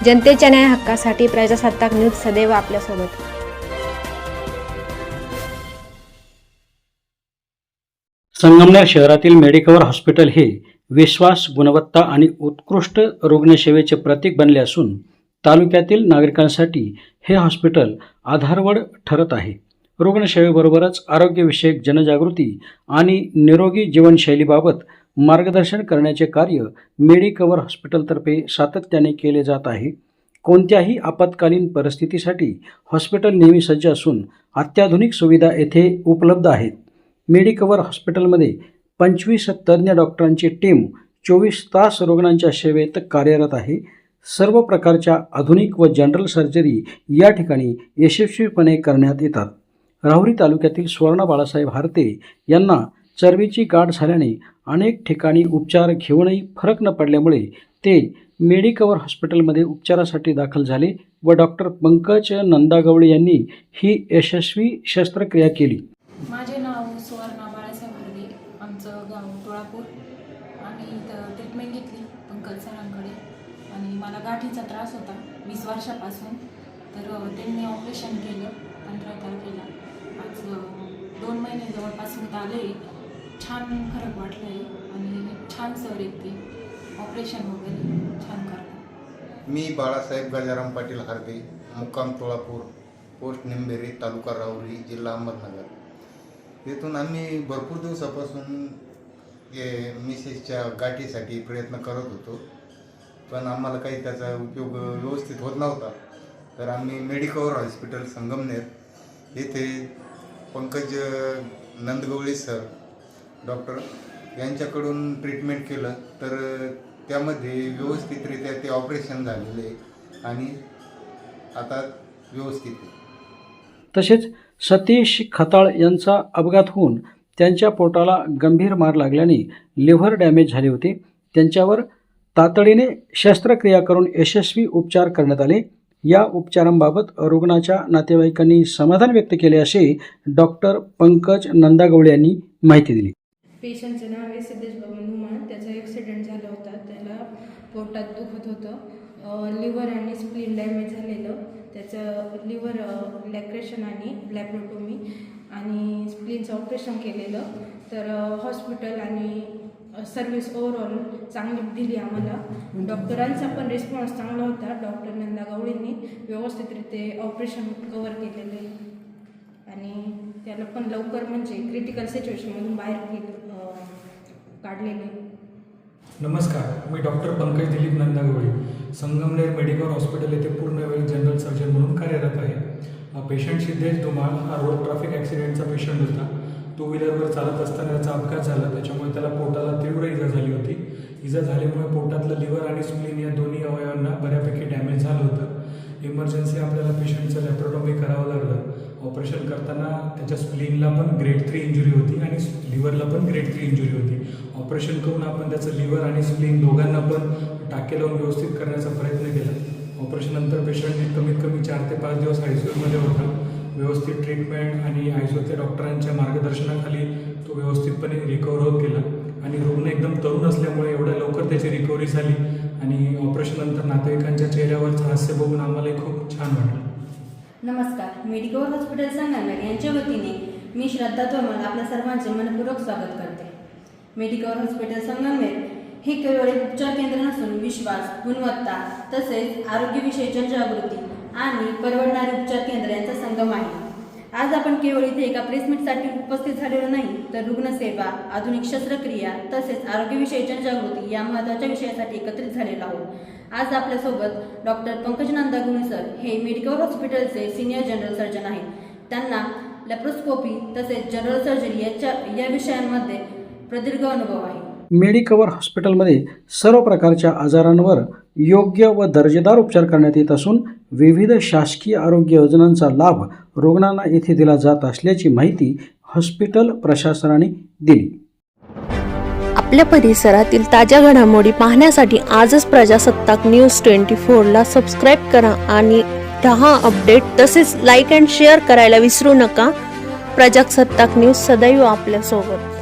जनतेच्या न्याय हक्कासाठी प्रजासत्ताक न्यूज सदैव आपल्यासोबत। संगमनेर शहरातील मेडिकवर हॉस्पिटल हे विश्वास, गुणवत्ता आणि उत्कृष्ट रुग्णसेवेचे प्रतीक बनले असून तालुक्यातील नागरिकांसाठी हे हॉस्पिटल आधारवड ठरत आहे। रुग्णसेवेबरोबरच आरोग्यविषयक जनजागृती आणि निरोगी जीवनशैलीबाबत मार्गदर्शन करण्याचे कार्य मेडिकवर हॉस्पिटलतर्फे सातत्याने केले जात आहे। कोणत्याही आपत्कालीन परिस्थितीसाठी हॉस्पिटल नेहमी सज्ज असून अत्याधुनिक सुविधा येथे उपलब्ध आहेत। मेडिकवर हॉस्पिटलमध्ये 25 तज्ज्ञ डॉक्टरांची टीम 24 तास रुग्णांच्या सेवेत कार्यरत आहे। सर्व प्रकारच्या आधुनिक व जनरल सर्जरी या ठिकाणी यशस्वीपणे करण्यात येतात। राहुरी तालुक्यातील सुवर्णा बाळासाहेब हारते यांना चरबीची गाठ झाल्याने अनेक ठिकाणी उपचार घेऊनही फरक न पडल्यामुळे ते मेडिकवर हॉस्पिटलमध्ये उपचारासाठी दाखल झाले व डॉक्टर पंकज नंदागवळे यांनी ही यशस्वी शस्त्रक्रिया केली। माझे नाव सुवर्णा बाळासाहेब हारते, आमचं गाव तुळापूर। आम्ही इथं ट्रीटमेंट घेतली पंकज सरांकडे आणि मला गाठीचा त्रास होता 20 वर्षापासून। तर त्यांनी ऑपरेशन केलं 15 तारखेला। आज 2 महिने जवळपास होत आले। छान फरक वाटला आहे आणि छान सर आहेत ते, ऑपरेशन वगैरे छान करतात। मी बाळासाहेब गजाराम पाटील हारते, मुक्काम तुळापूर, पोस्ट निंबेरी, तालुका राहुरी, जिल्हा अहमदनगर। येथून आम्ही भरपूर दिवसापासून मिसेसच्या गाठीसाठी प्रयत्न करत होतो, पण आम्हाला काही त्याचा उपयोग व्यवस्थित होत नव्हता। तर आम्ही मेडिकवर हॉस्पिटल संगमनेर येथे पंकज नंदगवळे सर डॉक्टर यांच्याकडून ट्रीटमेंट केलं। तर त्यामध्ये व्यवस्थितरित्या ते ऑपरेशन झालेले आणि आता व्यवस्थित आहे। तसेच सतीश खताळ यांचा अपघात होऊन त्यांच्या पोटाला गंभीर मार लागल्याने लिव्हर डॅमेज झाले होते। त्यांच्यावर तातडीने शस्त्रक्रिया करून यशस्वी उपचार करण्यात आले। या उपचारांबाबत रुग्णाच्या नातेवाईकांनी समाधान व्यक्त केले असे डॉक्टर पंकज नंदागवळे यांनी माहिती दिली। पेशंटचं नाव आहे सिद्धेश बबन धुमाळ। त्याचा ॲक्सिडेंट झाला होता, त्याला पोटात दुखत होतं, लिव्हर आणि स्प्लीन डॅमेज झालेलं। त्याचं लिव्हर लॅक्रेशन आणि लॅप्रोटोमी आणि स्प्लीनचं ऑपरेशन केलेलं। तर हॉस्पिटल आणि सर्व्हिस ओव्हरऑल चांगली दिली आम्हाला। डॉक्टरांचा पण रिस्पॉन्स चांगला होता। डॉक्टर नंदागवळेंनी व्यवस्थितरित्या ऑपरेशन कव्हर केलेलं आहे आणि त्याला पण लवकर म्हणजे क्रिटिकल सिच्युएशनमधून बाहेर काढलेले। नमस्कार, मी doctor Pankaj Dilip Nandagawali, Sangamner medical hospital येथे पूर्णवेळ जनरल सर्जन म्हणून कार्यरत आहे। पेशंट सिद्धेश धुमाळ हा रोड ट्रॅफिक ॲक्सिडेंटचा पेशंट होता। 2 व्हीलरवर चालत असताना त्याचा अपघात झाला, त्याच्यामुळे त्याला पोटाला तीव्र इजा झाली होती। इजा झाल्यामुळे पोटातलं लिव्हर आणि स्प्लीन या दोन्ही अवयवांना बऱ्यापैकी डॅमेज झालं होतं। इमर्जन्सी आपल्याला पेशंटचं लॅप्रोटॉमी करावं लागलं। ऑपरेशन करताना त्याच्या स्प्लीनला पण ग्रेड 3 इंजुरी होती आणि लिव्हरला पण ग्रेड 3 इंजुरी होती। ऑपरेशन करून आपण त्याचं लिव्हर आणि स्प्लीन दोघांना पण टाके लावून व्यवस्थित करण्याचा प्रयत्न केला। ऑपरेशननंतर पेशंटने कमीत कमी 4 ते 5 दिवस ICUमध्ये होता। व्यवस्थित ट्रीटमेंट आणि ICUच्या डॉक्टरांच्या मार्गदर्शनाखाली तो व्यवस्थितपणे रिकवर होत गेला आणि रुग्ण एकदम तरुण असल्यामुळे एवढ्या लवकर त्याची रिकव्हरी झाली आणि ऑपरेशननंतर नातेवाईकांच्या चेहऱ्यावरचं हास्य बघून आम्हालाही खूप छान वाटलं। नमस्कार, मेडिकवर हॉस्पिटल संगमनेर यांच्या वतीने मी श्रद्धा तोमर आपल्या सर्वांचे मनपूर्वक स्वागत करते। मेडिकवर हॉस्पिटल संगमनेर हे केवळ एक उपचार केंद्र नसून विश्वास, गुणवत्ता तसेच आरोग्यविषयी जनजागृती आणि परवडणारे उपचार केंद्र यांचा संगम आहे। आज आपण केवळ इथे एका प्लेसमेंटसाठी उपस्थित झालेलो नाही, तर रुग्णसेवा, आधुनिक शस्त्रक्रिया तसेच आरोग्यविषयी जनजागृती या महत्त्वाच्या विषयासाठी एकत्रित झालेलो आहोत। आज आपल्यासोबत डॉक्टर पंकज नंदागवळे सर हे मेडिकवर हॉस्पिटलचे सिनियर जनरल सर्जन आहेत। त्यांना लॅप्रोस्कोपी तसेच जनरल सर्जरी या विषयांमध्ये प्रदीर्घ अनुभव आहे। मेडिकवर हॉस्पिटलमध्ये सर्व प्रकारच्या आजारांवर योग्य व दर्जेदार उपचार करण्यात येत असून विविध शासकीय आरोग्य योजनांचा लाभ रुग्णांना येथे दिला जात असल्याची माहिती हॉस्पिटल प्रशासनाने दिली। आपल्या परिसरातील ताज्या घडामोडी पाहण्यासाठी आजच प्रजासत्ताक न्यूज 24 ला सबस्क्राईब करा आणि रहा अपडेट। तसेच लाईक अँड शेअर करायला विसरू नका। प्रजासत्ताक न्यूज सदैव आपल्यासोबत।